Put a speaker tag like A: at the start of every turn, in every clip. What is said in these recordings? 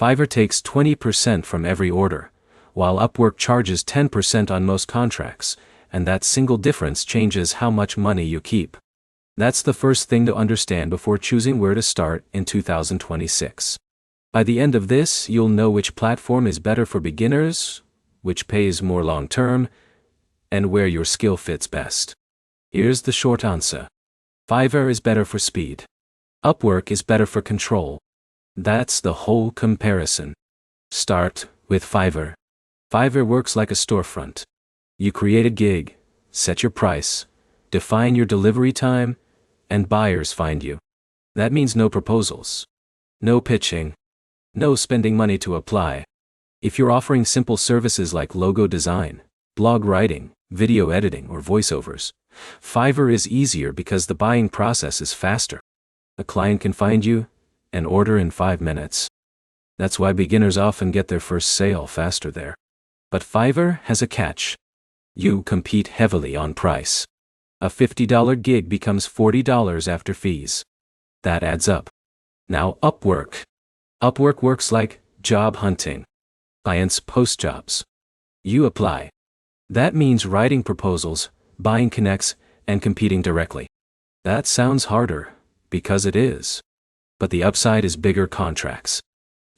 A: Fiverr takes 20% from every order, while Upwork charges 10% on most contracts, and that single difference changes how much money you keep. That's the first thing to understand before choosing where to start in 2026. By the end of this, you'll know which platform is better for beginners, which pays more long-term, and where your skill fits best. Here's the short answer. Fiverr is better for speed. Upwork is better for control. That's the whole comparison. Start with Fiverr. Fiverr works like a storefront. You create a gig, set your price, define your delivery time, and buyers find you. That means no proposals, no pitching, no spending money to apply. If you're offering simple services like logo design, blog writing, video editing, or voiceovers, Fiverr is easier because the buying process is faster. A client can find you and order in 5 minutes. That's why beginners often get their first sale faster there. But Fiverr has a catch. You compete heavily on price. A $50 gig becomes $40 after fees. That adds up. Now Upwork. Upwork works like job hunting. Clients post jobs. You apply. That means writing proposals, buying connects, and competing directly. That sounds harder, because it is. But the upside is bigger contracts.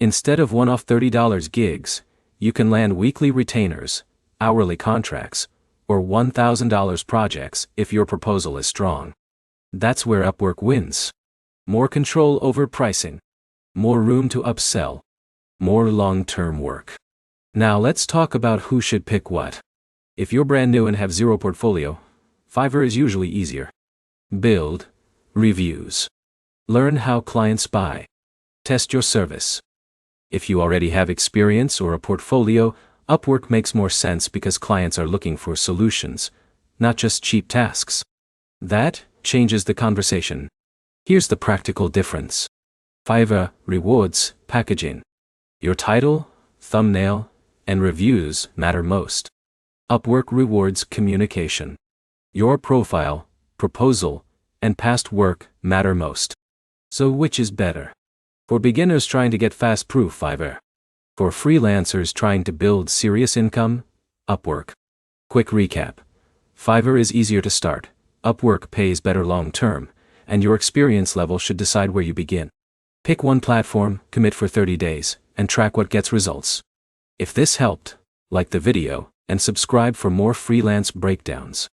A: Instead of one-off $30 gigs, you can land weekly retainers, hourly contracts, or $1,000 projects if your proposal is strong. That's where Upwork wins. More control over pricing. More room to upsell. More long-term work. Now let's talk about who should pick what. If you're brand new and have zero portfolio, Fiverr is usually easier. Build reviews. Learn how clients buy. Test your service. If you already have experience or a portfolio, Upwork makes more sense because clients are looking for solutions, not just cheap tasks. That changes the conversation. Here's the practical difference. Fiverr rewards packaging. Your title, thumbnail, and reviews matter most. Upwork rewards communication. Your profile, proposal, and past work matter most. So which is better? For beginners trying to get fast-proof, Fiverr. For freelancers trying to build serious income, Upwork. Quick recap. Fiverr is easier to start, Upwork pays better long-term, and your experience level should decide where you begin. Pick one platform, commit for 30 days, and track what gets results. If this helped, like the video, and subscribe for more freelance breakdowns.